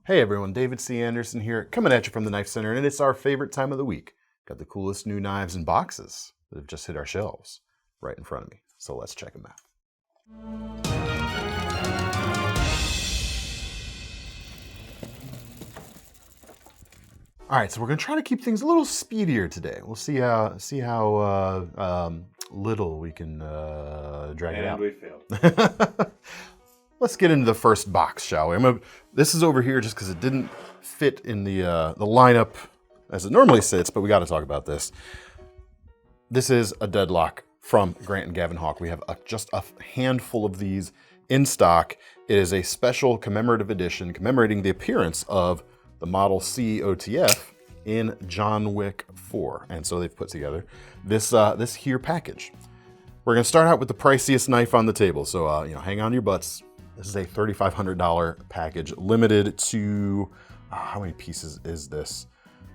Hey everyone, David C. Anderson here, coming at you from the Knife Center, and it's our favorite time of the week. Got the coolest new knives and boxes that have just hit our shelves right in front of me. So let's check them out. All right, so we're gonna try to keep things a little speedier today. We'll see how little we can drag it out. And we failed. Let's get into the first box, shall we? This is over here just because it didn't fit in the lineup as it normally sits, but we got to talk about this. This is a Deadlock from Grant and Gavin Hawk. We have just a handful of these in stock. It is a special commemorative edition commemorating the appearance of the Model C OTF in John Wick 4. And so they've put together this here package. We're going to start out with the priciest knife on the table. So, hang on to your butts. This is a $3,500 package, limited to, how many pieces is this?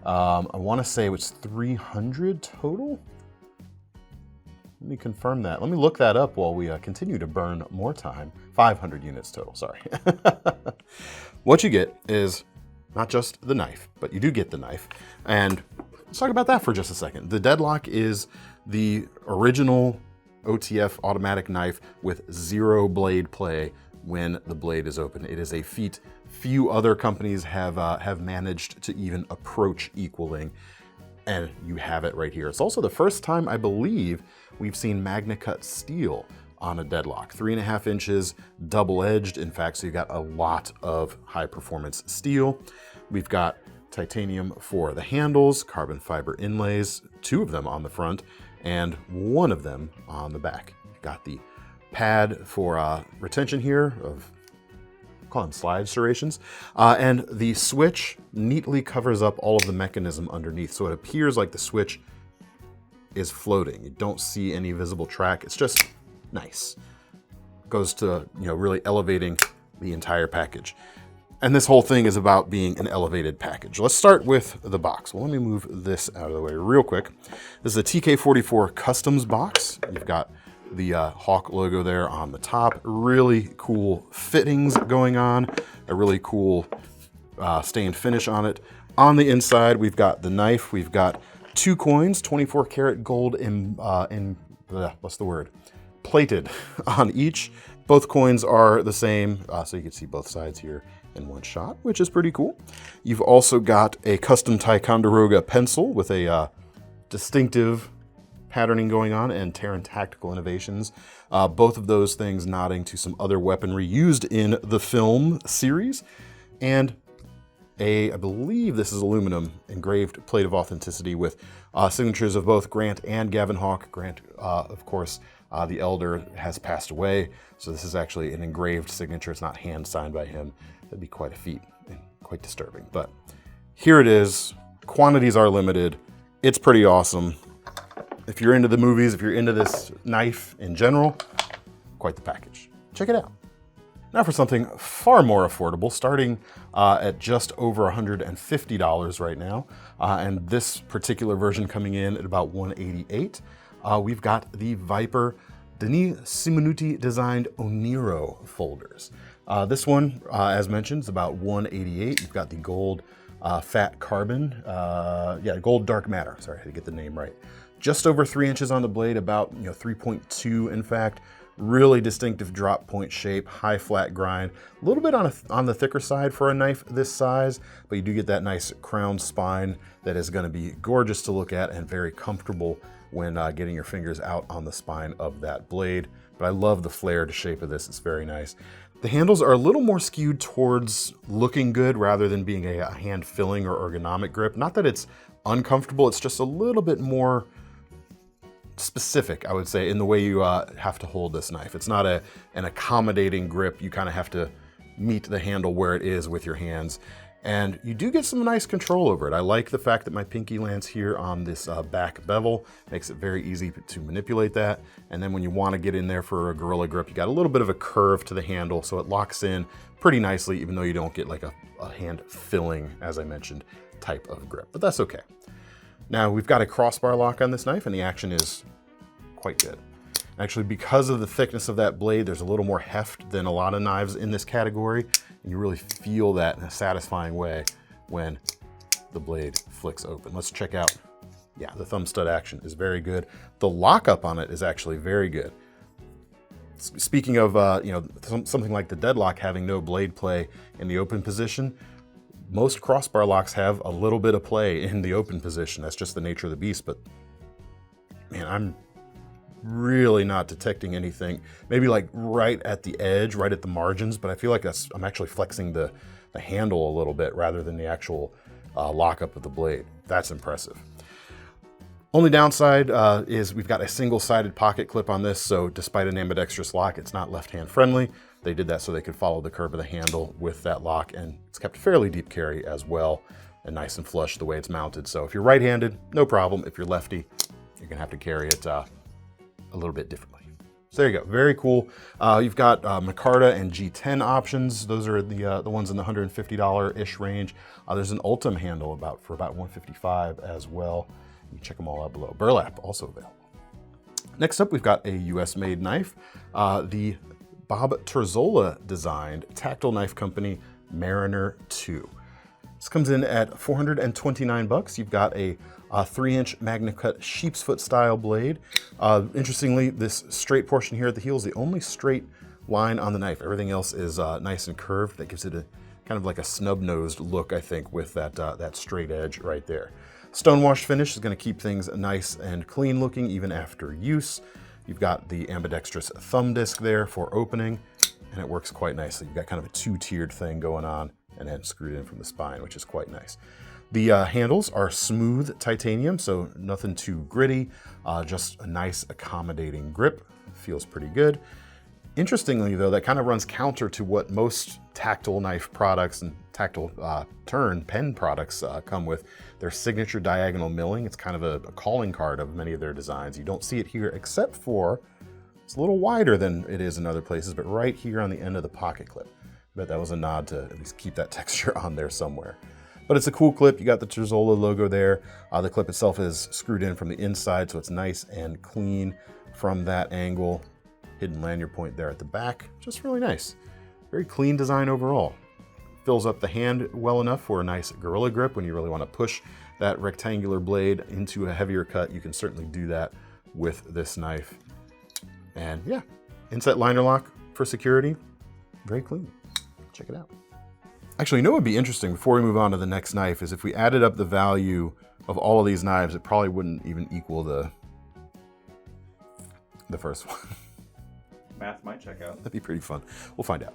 I want to say it was 300 total. Let me confirm that. Let me look that up while we continue to burn more time. 500 units total, sorry. What you get is not just the knife, but you do get the knife. And let's talk about that for just a second. The Deadlock is the original OTF automatic knife with 0 blade play when the blade is open. It is a feat few other companies have managed to even approach equaling, and you have it right here. It's also the first time, I believe, we've seen Magna Cut steel on a Deadlock. 3.5 inches, double-edged. In fact, so you've got a lot of high-performance steel. We've got titanium for the handles, carbon fiber inlays, 2 of them on the front, and 1 of them on the back. Got the pad for retention here of, call them slide serrations, and the switch neatly covers up all of the mechanism underneath, so it appears like the switch is floating. You don't see any visible track. It's just nice. Goes to, really elevating the entire package. And this whole thing is about being an elevated package. Let's start with the box. Well, let me move this out of the way real quick. This is a TK44 Customs box. You've got the Hawk logo there on the top. Really cool fittings going on. A really cool stained finish on it. On the inside, we've got the knife. We've got 2 coins, 24 karat gold plated on each. Both coins are the same, so you can see both sides here in one shot, which is pretty cool. You've also got a custom Ticonderoga pencil with a distinctive patterning going on, and Terran Tactical Innovations. Both of those things nodding to some other weaponry used in the film series. And I believe this is aluminum engraved plate of authenticity with signatures of both Grant and Gavin Hawk. Grant, of course, the elder has passed away, so this is actually an engraved signature. It's not hand signed by him. That'd be quite a feat and quite disturbing. But here it is. Quantities are limited. It's pretty awesome. If you're into the movies, if you're into this knife in general, quite the package. Check it out. Now for something far more affordable, starting at just over $150 right now, and this particular version coming in at about $188. We've got the Viper Denis Simonuti designed Oniro folders. This one, as mentioned, is about $188. You've got the gold fat carbon, gold dark matter. Sorry, I had to get the name right. Just over 3 inches on the blade, about 3.2 in fact. Really distinctive drop point shape, high flat grind. A little bit on the thicker side for a knife this size, but you do get that nice crown spine that is going to be gorgeous to look at and very comfortable when getting your fingers out on the spine of that blade. But I love the flared shape of this. It's very nice. The handles are a little more skewed towards looking good rather than being a hand filling or ergonomic grip. Not that it's uncomfortable, it's just a little bit more specific, I would say, in the way you have to hold this knife. It's not an accommodating grip. You kind of have to meet the handle where it is with your hands. And you do get some nice control over it. I like the fact that my pinky lands here on this back bevel. Makes it very easy to manipulate that. And then when you want to get in there for a gorilla grip, you got a little bit of a curve to the handle, so it locks in pretty nicely, even though you don't get like a hand filling, as I mentioned, type of grip. But that's okay. Now we've got a crossbar lock on this knife, and the action is quite good. Actually, because of the thickness of that blade, there's a little more heft than a lot of knives in this category, and you really feel that in a satisfying way when the blade flicks open. Let's check out, yeah, the thumb stud action is very good. The lockup on it is actually very good. Speaking of, you know, something like the Deadlock having no blade play in the open position, most crossbar locks have a little bit of play in the open position. That's just the nature of the beast, but man, I'm really not detecting anything. Maybe like right at the edge, right at the margins, but I feel like I'm actually flexing the handle a little bit rather than the actual lockup of the blade. That's impressive. Only downside is we've got a single-sided pocket clip on this, so despite an ambidextrous lock, it's not left-hand friendly. They did that so they could follow the curve of the handle with that lock, and it's kept fairly deep carry as well, and nice and flush the way it's mounted. So if you're right-handed, no problem. If you're lefty, you're gonna have to carry it a little bit differently. So there you go, very cool. You've got micarta and G10 options. Those are the ones in the $150-ish range. There's an Ultim handle for about $155 as well. You can check them all out below. Burlap, also available. Next up, we've got a US-made knife. The Bob Terzola designed Tactile knife company Mariner 2. This comes in at $429. You've got a 3-inch Magna Cut sheep's foot style blade. Interestingly, this straight portion here at the heel is the only straight line on the knife. Everything else is nice and curved. That gives it a kind of like a snub-nosed look, I think, with that straight edge right there. Stonewashed finish is going to keep things nice and clean looking even after use. You've got the ambidextrous thumb disc there for opening, and it works quite nicely. You've got kind of a 2-tiered thing going on and then screwed in from the spine, which is quite nice. The handles are smooth titanium, so nothing too gritty, just a nice accommodating grip. Feels pretty good. Interestingly though, that kind of runs counter to what most tactile knife products and tactile turn pen products come with. Their signature diagonal milling. It's kind of a calling card of many of their designs. You don't see it here except for, it's a little wider than it is in other places, but right here on the end of the pocket clip. I bet that was a nod to at least keep that texture on there somewhere. But it's a cool clip. You got the Terzola logo there. The clip itself is screwed in from the inside, so it's nice and clean from that angle. Hidden lanyard point there at the back. Just really nice. Very clean design overall. Fills up the hand well enough for a nice gorilla grip. When you really want to push that rectangular blade into a heavier cut, you can certainly do that with this knife. And yeah, inset liner lock for security. Very clean. Check it out. Actually, you know what would be interesting before we move on to the next knife is if we added up the value of all of these knives, it probably wouldn't even equal the first one. Math might check out. That'd be pretty fun. We'll find out.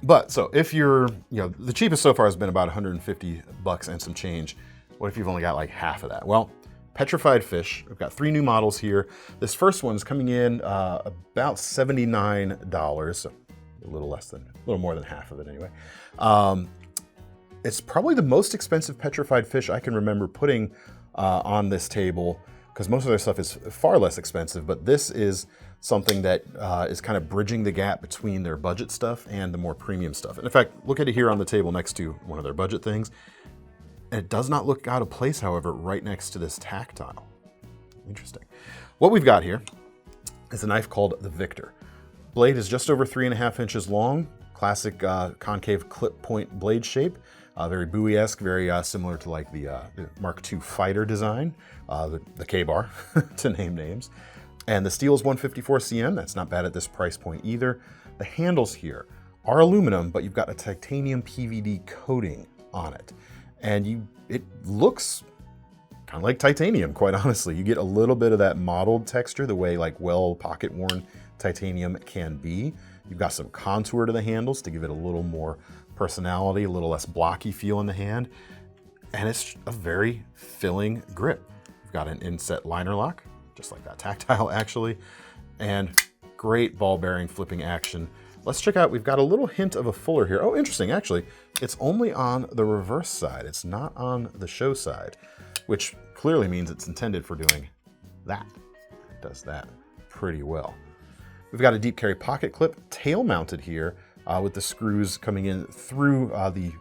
But so if you're, you know, the cheapest so far has been about $150 and some change. What if you've only got like half of that? Well, Petrified fish. We've got 3 new models here. This first one is coming in about $79, so a little more than half of it anyway. It's probably the most expensive petrified fish I can remember putting on this table, because most of their stuff is far less expensive, but this is something that is kind of bridging the gap between their budget stuff and the more premium stuff. And in fact, look at it here on the table next to one of their budget things. And it does not look out of place, however, right next to this Tactile. Interesting. What we've got here is a knife called the Victor. Blade is just over 3.5 inches long, classic concave clip point blade shape. Very Bowie-esque, very similar to like the Mark II fighter design, the K-bar, to name names. And the steel is 154 cm. That's not bad at this price point either. The handles here are aluminum, but you've got a titanium PVD coating on it. And it looks kind of like titanium, quite honestly. You get a little bit of that mottled texture, the way like well pocket-worn titanium can be. You've got some contour to the handles to give it a little more personality, a little less blocky feel in the hand. And it's a very filling grip. You've got an inset liner lock, just like that Tactile actually, and great ball bearing flipping action. Let's check out, we've got a little hint of a fuller here. Oh, interesting, actually. It's only on the reverse side. It's not on the show side, which clearly means it's intended for doing that. It does that pretty well. We've got a deep carry pocket clip, tail mounted here, with the screws coming in through the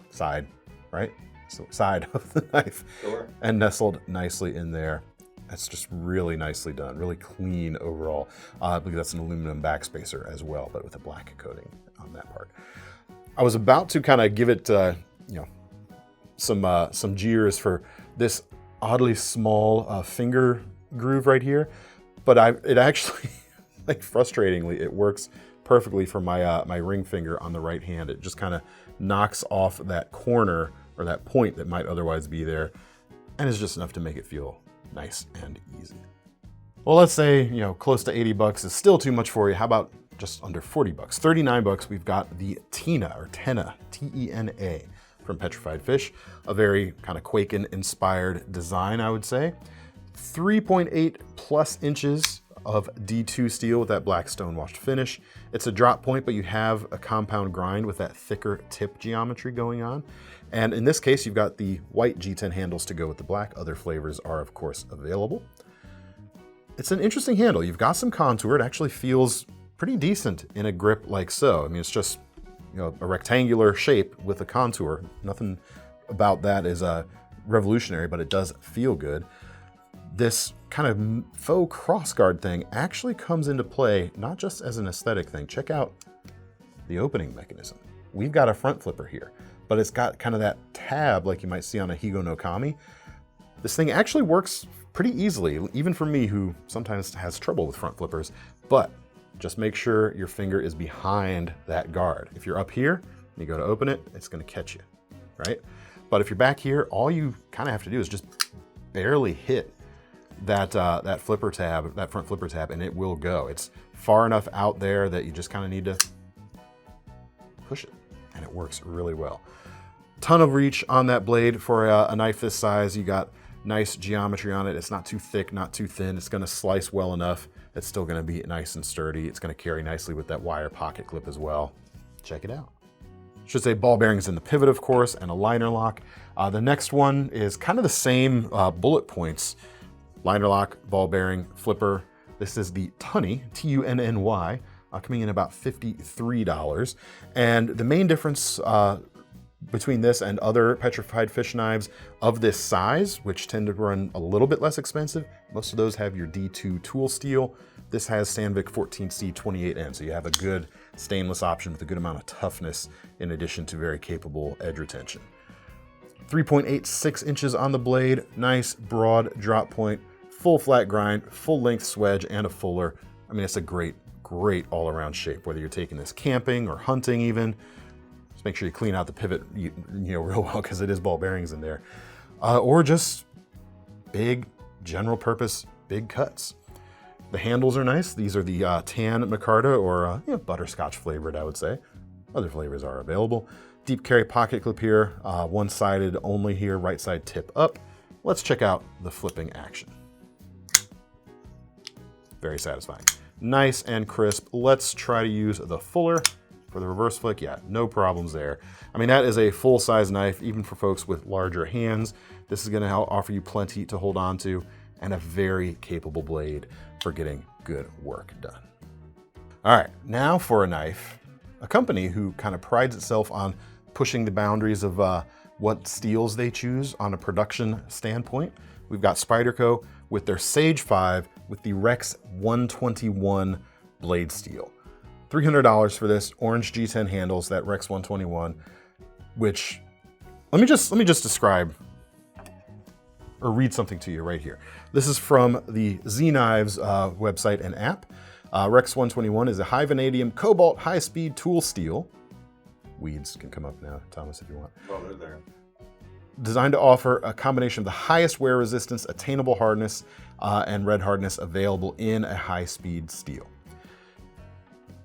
side, right? So side of the knife, sure. And nestled nicely in there. That's just really nicely done, really clean overall, because that's an aluminum backspacer as well, but with a black coating on that part. I was about to kind of give it, some jeers for this oddly small finger groove right here, but it actually, like frustratingly, it works perfectly for my my ring finger on the right hand. It just kind of knocks off that corner or that point that might otherwise be there, and is just enough to make it feel nice and easy. Well, let's say, close to 80 bucks is still too much for you. How about just under 40 bucks? 39 bucks, we've got the Tena, or Tena, T-E-N-A, from Petrified Fish. A very kind of Quaken-inspired design, I would say. 3.8 plus inches of D2 steel with that black stone-washed finish. It's a drop point, but you have a compound grind with that thicker tip geometry going on. And in this case, you've got the white G10 handles to go with the black. Other flavors are, of course, available. It's an interesting handle. You've got some contour. It actually feels pretty decent in a grip like so. I mean, it's just a rectangular shape with a contour. Nothing about that is revolutionary, but it does feel good. This kind of faux crossguard thing actually comes into play not just as an aesthetic thing. Check out the opening mechanism. We've got a front flipper here, but it's got kind of that tab like you might see on a Higo no Kami. This thing actually works pretty easily, even for me who sometimes has trouble with front flippers, but just make sure your finger is behind that guard. If you're up here and you go to open it, it's gonna catch you, right? But if you're back here, all you kind of have to do is just barely hit that flipper tab, that front flipper tab, and it will go. It's far enough out there that you just kind of need to push it, and it works really well. Ton of reach on that blade for a knife this size. You got nice geometry on it. It's not too thick, not too thin. It's gonna slice well enough. It's still gonna be nice and sturdy. It's gonna carry nicely with that wire pocket clip as well. Check it out. Should say ball bearings in the pivot, of course, and a liner lock. The next one is kind of the same bullet points. Liner lock, ball bearing, flipper. This is the Tunny, T-U-N-N-Y, coming in about $53. And the main difference between this and other Petrified Fish knives of this size, which tend to run a little bit less expensive, most of those have your D2 tool steel. This has Sandvik 14C28N, so you have a good stainless option with a good amount of toughness in addition to very capable edge retention. 3.86 inches on the blade, nice broad drop point, full flat grind, full length swedge, and a fuller. I mean, it's a great all around shape, whether you're taking this camping or hunting even. Just make sure you clean out the pivot real well because it is ball bearings in there. Or just big general purpose, big cuts. The handles are nice. These are the tan micarta or butterscotch flavored, I would say. Other flavors are available. Deep carry pocket clip here, one-sided only here, right side tip up. Let's check out the flipping action. Very satisfying. Nice and crisp. Let's try to use the fuller for the reverse flick. Yeah, no problems there. I mean, that is a full-size knife, even for folks with larger hands. This is gonna offer you plenty to hold on to and a very capable blade for getting good work done. All right, now for a knife, a company who kind of prides itself on pushing the boundaries of what steels they choose on a production standpoint. We've got Spyderco with their Sage 5 with the REX 121 blade steel. $300 for this, orange G10 handles, that REX 121, which, let me just describe or read something to you right here. This is from the Z Knives website and app. REX 121 is a high vanadium cobalt high-speed tool steel. Weeds can come up now, Thomas, if you want. Well, they're there. Designed to offer a combination of the highest wear resistance, attainable hardness, and red hardness available in a high-speed steel.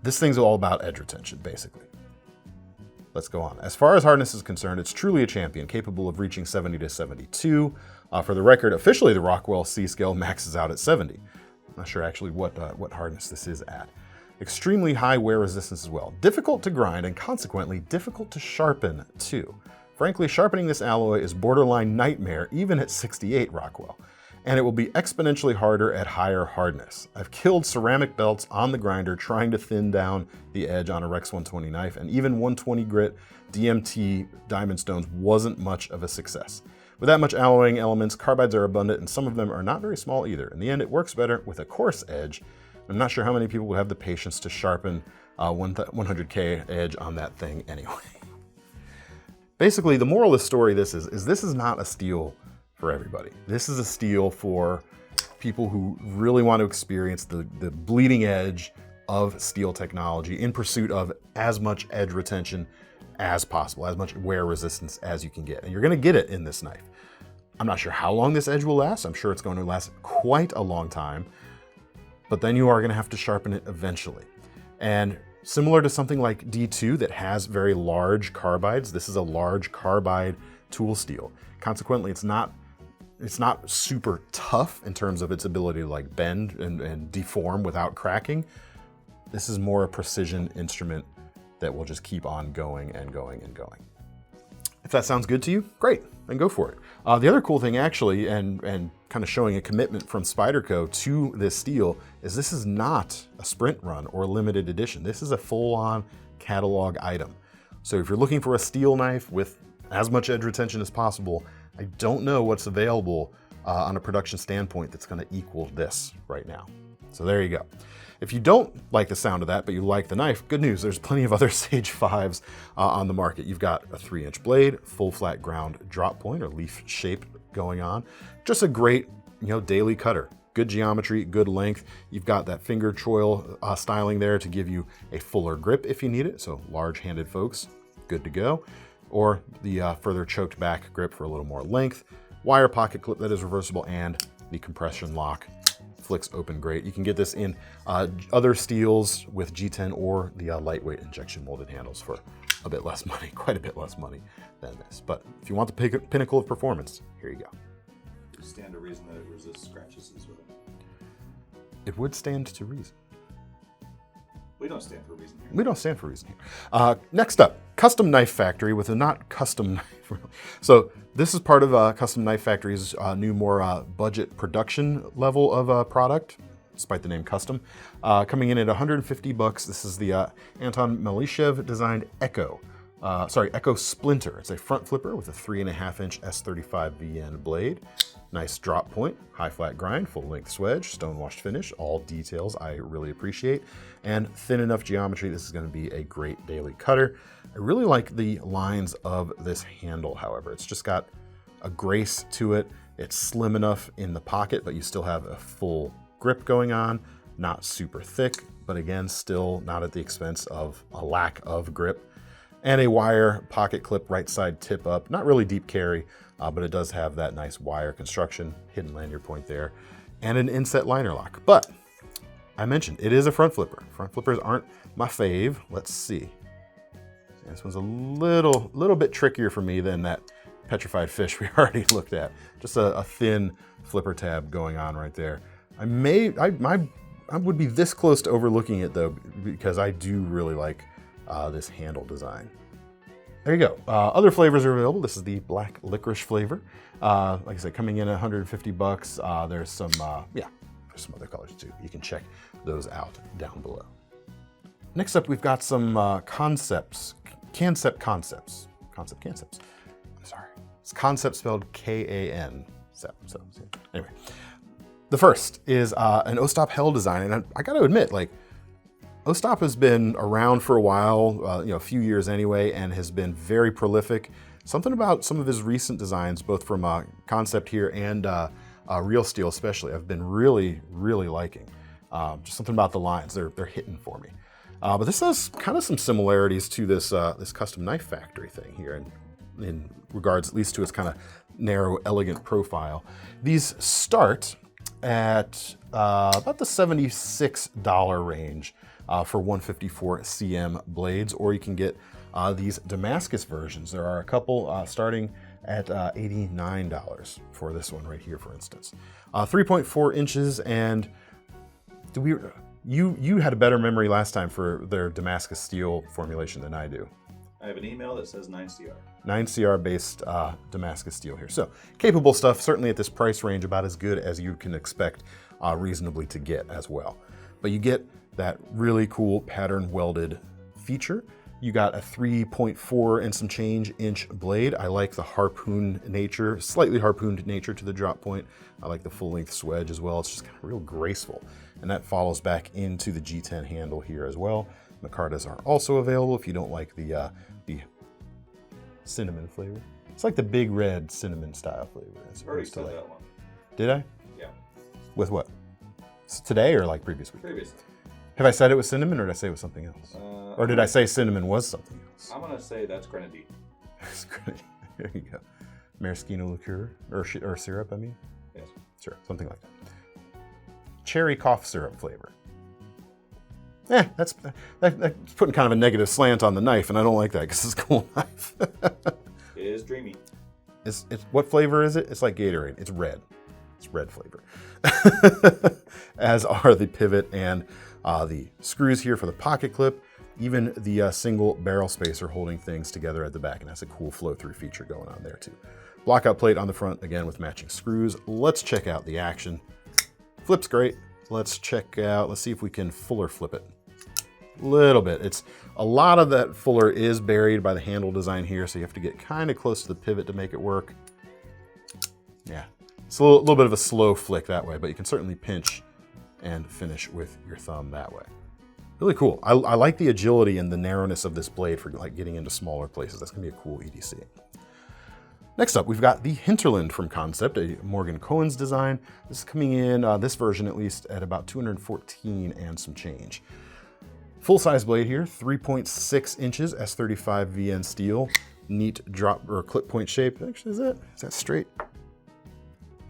This thing's all about edge retention, basically. Let's go on. As far as hardness is concerned, it's truly a champion, capable of reaching 70 to 72. For the record, officially the Rockwell C-scale maxes out at 70. I'm not sure actually what hardness this is at. Extremely high wear resistance as well. Difficult to grind and consequently difficult to sharpen too. Frankly, sharpening this alloy is borderline nightmare even at 68 Rockwell, and it will be exponentially harder at higher hardness. I've killed ceramic belts on the grinder trying to thin down the edge on a REX 120 knife, and even 120 grit DMT diamond stones wasn't much of a success. With that much alloying elements, carbides are abundant, and some of them are not very small either. In the end, it works better with a coarse edge. I'm not sure how many people would have the patience to sharpen 100K edge on that thing anyway. Basically, the moral of the story this is not a steel for everybody. This is a steel for people who really want to experience the bleeding edge of steel technology in pursuit of as much edge retention as possible, as much wear resistance as you can get. And you're gonna get it in this knife. I'm not sure how long this edge will last. I'm sure it's going to last quite a long time, but then you are gonna have to sharpen it eventually. And similar to something like D2 that has very large carbides, this is a large carbide tool steel. Consequently, it's not super tough in terms of its ability to like bend and deform without cracking. This is more a precision instrument that will just keep on going and going and going. If that sounds good to you, great, then go for it. The other cool thing actually, and kind of showing a commitment from Spyderco to this steel, is this is not a sprint run or a limited edition. This is a full-on catalog item. So if you're looking for a steel knife with as much edge retention as possible, I don't know what's available on a production standpoint that's gonna equal this right now. So there you go. If you don't like the sound of that, but you like the knife, good news, there's plenty of other Sage 5s on the market. You've got a 3-inch blade, full flat ground drop point or leaf shape going on. Just a great, daily cutter. Good geometry, good length. You've got that finger choil styling there to give you a fuller grip if you need it. So large-handed folks, good to go. Or the further choked back grip for a little more length. Wire pocket clip that is reversible, and the compression lock flicks open great. You can get this in other steels with G10 or the lightweight injection molded handles for a bit less money, quite a bit less money than this. But if you want the pinnacle of performance, here you go. You stand to reason that it resists scratches as well. It would stand to reason. We don't stand for a reason here. We don't stand for a reason here. Next up, Custom Knife Factory with a not custom knife. So this is part of Custom Knife Factory's new, more budget production level of product, despite the name custom. Coming in at $150. This is the Anton Malishev designed Echo Splinter. It's a front flipper with a 3.5-inch S35 VN blade. Nice drop point, high flat grind, full length swedge, stone washed finish, all details I really appreciate, and thin enough geometry. This is going to be a great daily cutter. I really like the lines of this handle, however. It's just got a grace to it. It's slim enough in the pocket, but you still have a full grip going on, not super thick, but again, still not at the expense of a lack of grip. And a wire pocket clip right side tip up, not really deep carry, but it does have that nice wire construction, hidden lanyard point there, and an inset liner lock. But I mentioned it is a front flipper. Front flippers aren't my fave. Let's see. This one's a little bit trickier for me than that Petrified fish we already looked at. Just a thin flipper tab going on right there. I would be this close to overlooking it though, because I do really like this handle design. There you go. Other flavors are available. This is the black licorice flavor. Like I said, coming in at $150. There's some other colors too. You can check those out down below. Next up, we've got some Kansept Concepts. I'm sorry. It's Kansept spelled K-A-N. So anyway, the first is an Ostap Hell design, and I got to admit, like, Ostap has been around for a while, a few years anyway, and has been very prolific. Something about some of his recent designs, both from Kansept here and Real Steel especially, I've been really, really liking. Just something about the lines, they're hitting for me. But this has kind of some similarities to this this Custom Knife Factory thing here, in regards at least to its kind of narrow, elegant profile. These start at about the $76 range. For 154 cm blades, or you can get these Damascus versions. There are a couple starting at $89 for this one right here, for instance. 3.4 inches, and you had a better memory last time for their Damascus steel formulation than I do. I have an email that says 9CR. 9CR based Damascus steel here. So capable stuff, certainly at this price range, about as good as you can expect reasonably to get as well. But you get that really cool pattern welded feature. You got a 3.4 and some change inch blade. I like the harpoon nature, slightly harpooned nature to the drop point. I like the full length swedge as well. It's just kind of real graceful. And that follows back into the G10 handle here as well. Micartas are also available if you don't like the cinnamon flavor. It's like the big red cinnamon style flavor. Already said that one. Did I? Yeah. With what? Today or like previous week? Previously. Have I said it was cinnamon or did I say it was something else? Or did I say cinnamon was something else? I'm going to say that's grenadine. There you go. Maraschino liqueur, or syrup, I mean? Yes. Sure, something like that. Cherry cough syrup flavor. That's putting kind of a negative slant on the knife, and I don't like that because it's a cool knife. It is dreamy. It's what flavor is it? It's like Gatorade. It's red. It's red flavor. As are the pivot and the screws here for the pocket clip. Even the single barrel spacer holding things together at the back, and that's a cool flow-through feature going on there too. Blockout plate on the front, again with matching screws. Let's check out the action. Flip's great. Let's see if we can fuller flip it. A little bit. It's a lot of that fuller is buried by the handle design here, so you have to get kind of close to the pivot to make it work. Yeah, it's a little bit of a slow flick that way, but you can certainly pinch and finish with your thumb that way. Really cool. I like the agility and the narrowness of this blade for like getting into smaller places. That's gonna be a cool EDC. Next up, we've got the Hinterland from Kansept, a Morgan Cohen's design. This is coming in, this version at least, at about 214 and some change. Full-size blade here, 3.6 inches, S35 VN steel. Neat drop or clip point shape. Actually, is that straight?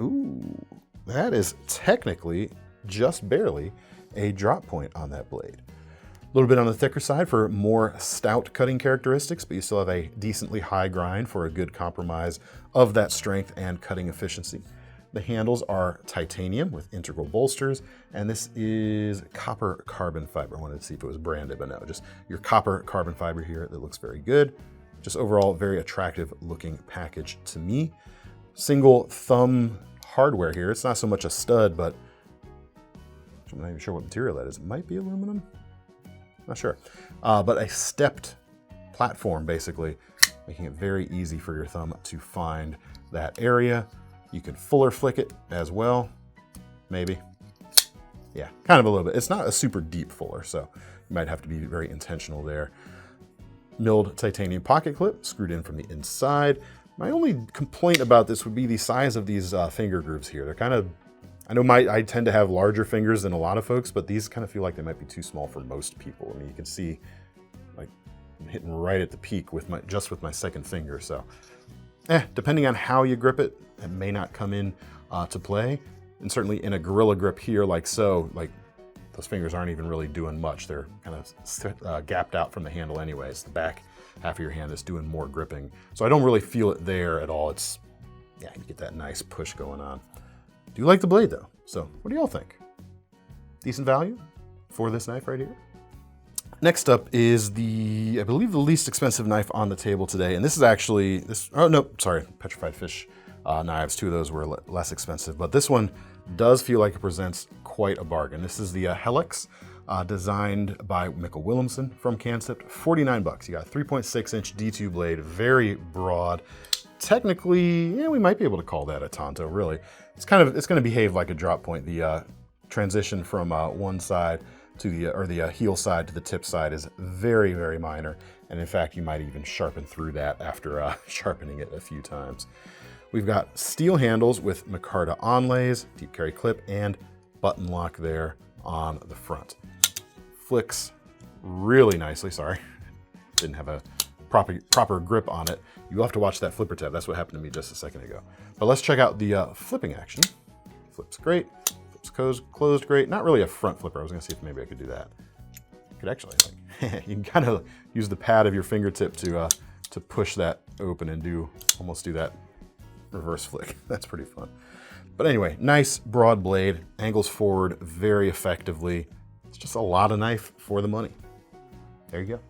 Ooh, that is technically just barely a drop point on that blade. A little bit on the thicker side for more stout cutting characteristics, but you still have a decently high grind for a good compromise of that strength and cutting efficiency. The handles are titanium with integral bolsters, and this is copper carbon fiber. I wanted to see if it was branded, but no, just your copper carbon fiber here that looks very good. Just overall, very attractive looking package to me. Single thumb hardware here. It's not so much a stud, but I'm not even sure what material that is. It might be aluminum. Not sure. But a stepped platform, basically, making it very easy for your thumb to find that area. You can fuller flick it as well, maybe. Yeah, kind of a little bit. It's not a super deep fuller, so you might have to be very intentional there. Milled titanium pocket clip, screwed in from the inside. My only complaint about this would be the size of these finger grooves here. They're kind of, I know I tend to have larger fingers than a lot of folks, but these kind of feel like they might be too small for most people. I mean, you can see, like, I'm hitting right at the peak with just with my second finger. So, depending on how you grip it, it may not come in to play. And certainly in a gorilla grip here, like so, like those fingers aren't even really doing much. They're kind of gapped out from the handle anyways. The back half of your hand is doing more gripping. So I don't really feel it there at all. It's, yeah, you get that nice push going on. Do you like the blade though? So what do y'all think? Decent value for this knife right here. Next up is I believe the least expensive knife on the table today. And this is actually, oh no, sorry, Petrified Fish knives. Two of those were less expensive, but this one does feel like it presents quite a bargain. This is the Hellx, designed by Mikkel Willemsen from Kansept. 49 bucks. You got a 3.6 inch D2 blade, very broad. Technically, yeah, we might be able to call that a Tonto, really. It's going to behave like a drop point. The transition from one side to the heel side to the tip side is very, very minor. And in fact, you might even sharpen through that after sharpening it a few times. We've got steel handles with micarta onlays, deep carry clip, and button lock there on the front. Flicks really nicely. Sorry, didn't have a proper grip on it. You'll have to watch that flipper tab. That's what happened to me just a second ago. But let's check out the flipping action. Flips great. Flips closed great. Not really a front flipper. I was gonna see if maybe I could do that. Could actually, like, you can kind of use the pad of your fingertip to push that open and almost do that reverse flick. That's pretty fun. But anyway, nice broad blade, angles forward very effectively. It's just a lot of knife for the money. There you go.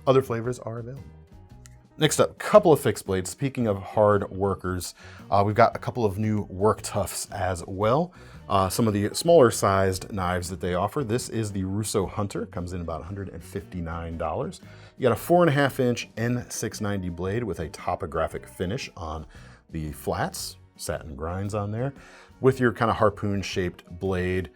Other flavors are available. Next up, couple of fixed blades. Speaking of hard workers, we've got a couple of new work Tuffs as well. Some of the smaller sized knives that they offer. This is the Russo Hunter, comes in about $159. You got a 4.5 inch N690 blade with a topographic finish on the flats, satin grinds on there, with your kind of harpoon shaped blade.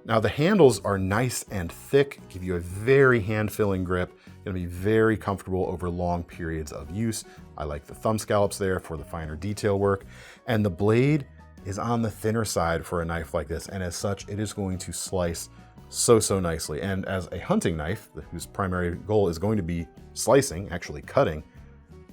Now the handles are nice and thick, give you a very hand-filling grip, gonna be very comfortable over long periods of use. I like the thumb scallops there for the finer detail work, and the blade is on the thinner side for a knife like this, and as such, it is going to slice so nicely. And as a hunting knife, whose primary goal is going to be slicing, actually cutting,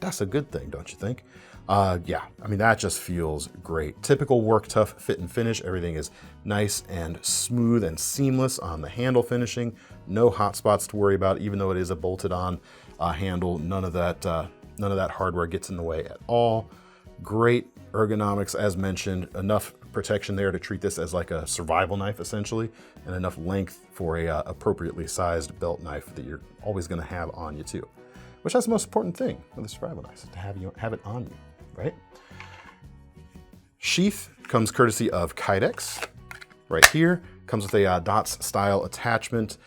that's a good thing, don't you think? Yeah, I mean, that just feels great. Typical work Tuff fit and finish. Everything is nice and smooth and seamless on the handle finishing. No hot spots to worry about, even though it is a bolted on handle. None of that hardware gets in the way at all. Great ergonomics, as mentioned, enough protection there to treat this as like a survival knife essentially, and enough length for a appropriately sized belt knife that you're always gonna have on you too. Which that's the most important thing with a survival knife, is to have it on you, right? Sheath comes courtesy of Kydex. Right here, comes with a dots style attachment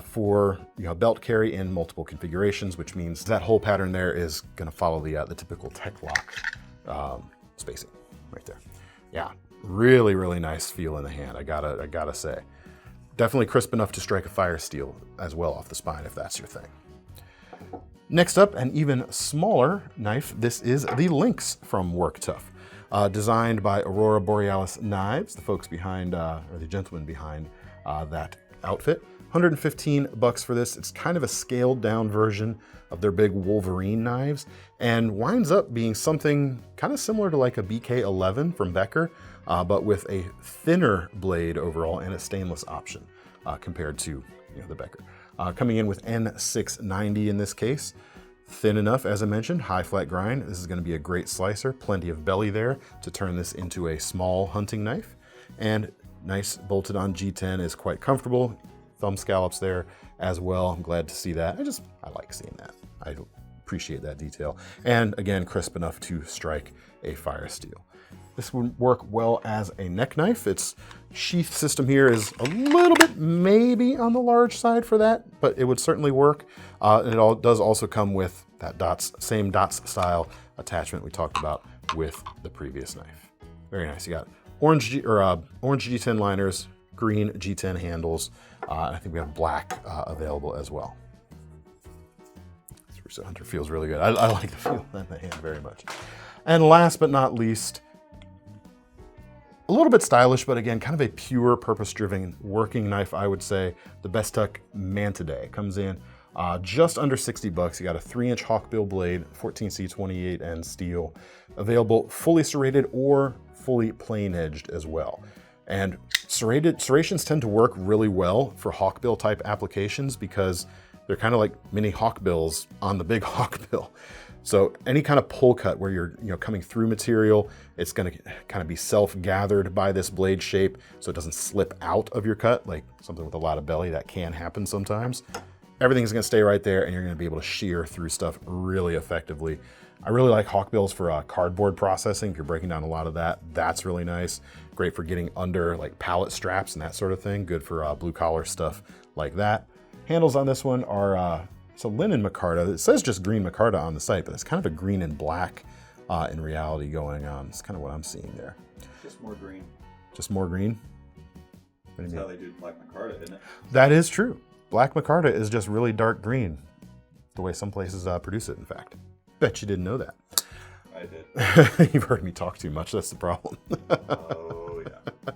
for belt carry in multiple configurations, which means that whole pattern there is gonna follow the typical Deadlock spacing right there. Yeah, really nice feel in the hand, I gotta say. Definitely crisp enough to strike a fire steel as well off the spine if that's your thing. Next up, an even smaller knife. This is the Lynx from Work Tuff, designed by Aurora Borealis Knives, the folks behind, or the gentleman behind that outfit. $115 for this. It's kind of a scaled down version of their big Wolverine knives, and winds up being something kind of similar to like a BK11 from Becker, but with a thinner blade overall and a stainless option compared to the Becker. Coming in with N690 in this case. Thin enough, as I mentioned, high flat grind. This is going to be a great slicer. Plenty of belly there to turn this into a small hunting knife. And nice bolted on G10 is quite comfortable. Thumb scallops there as well. I'm glad to see that. I like seeing that. I appreciate that detail. And again, crisp enough to strike a fire steel. This would work well as a neck knife. Its sheath system here is a little bit maybe on the large side for that, but it would certainly work. And it does also come with that same dots style attachment we talked about with the previous knife. Very nice. You got orange G10 liners, green G10 handles. I think we have black available as well. This Russo Hunter feels really good. I like the feel in the hand very much. And last but not least, a little bit stylish, but again, kind of a pure purpose-driven working knife, I would say. The Bestech Mantidae comes in just under $60. You got a 3-inch hawkbill blade, 14C28 and steel, available fully serrated or fully plain-edged as well. And serrations tend to work really well for hawkbill type applications because they're kind of like mini hawkbills on the big hawkbill. So any kind of pull cut where you're coming through material, it's going to kind of be self-gathered by this blade shape so it doesn't slip out of your cut, like something with a lot of belly. That can happen sometimes. Everything's going to stay right there, and you're going to be able to shear through stuff really effectively. I really like hawkbills for cardboard processing. If you're breaking down a lot of that, that's really nice. Great for getting under like pallet straps and that sort of thing. Good for blue collar stuff like that. Handles on this one are it's a linen micarta. It says just green micarta on the site, but it's kind of a green and black in reality going on. It's kind of what I'm seeing there. Just more green. Just more green? That's how they do black micarta, isn't it? That is true. Black micarta is just really dark green, the way some places produce it, in fact. Bet you didn't know that. I did. You've heard me talk too much, that's the problem. Oh, yeah.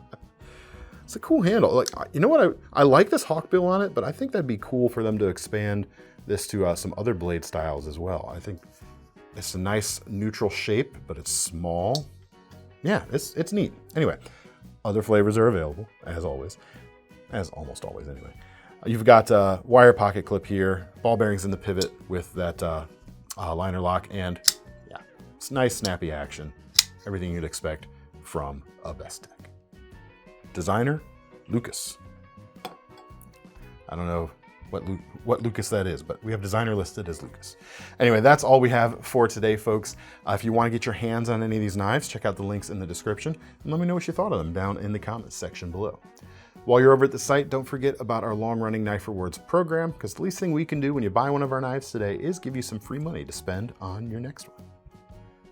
It's a cool handle. Like, you know what? I like this hawkbill on it, but I think that'd be cool for them to expand this to some other blade styles as well. I think it's a nice neutral shape, but it's small. Yeah, it's neat. Anyway, other flavors are available, as always. As almost always, anyway. You've got a wire pocket clip here, ball bearings in the pivot with that liner lock, and yeah, it's nice, snappy action. Everything you'd expect from a Bestech. Designer, Lucas. I don't know what Lucas that is, but we have designer listed as Lucas. Anyway, that's all we have for today, folks. If you want to get your hands on any of these knives, check out the links in the description and let me know what you thought of them down in the comments section below. While you're over at the site, don't forget about our long-running Knife Rewards program, because the least thing we can do when you buy one of our knives today is give you some free money to spend on your next one.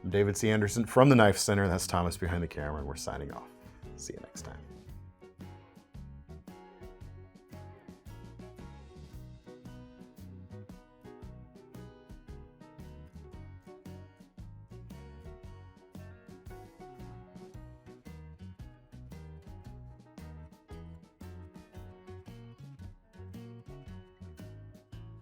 I'm David C. Anderson from the Knife Center. That's Thomas behind the camera, and we're signing off. See you next time.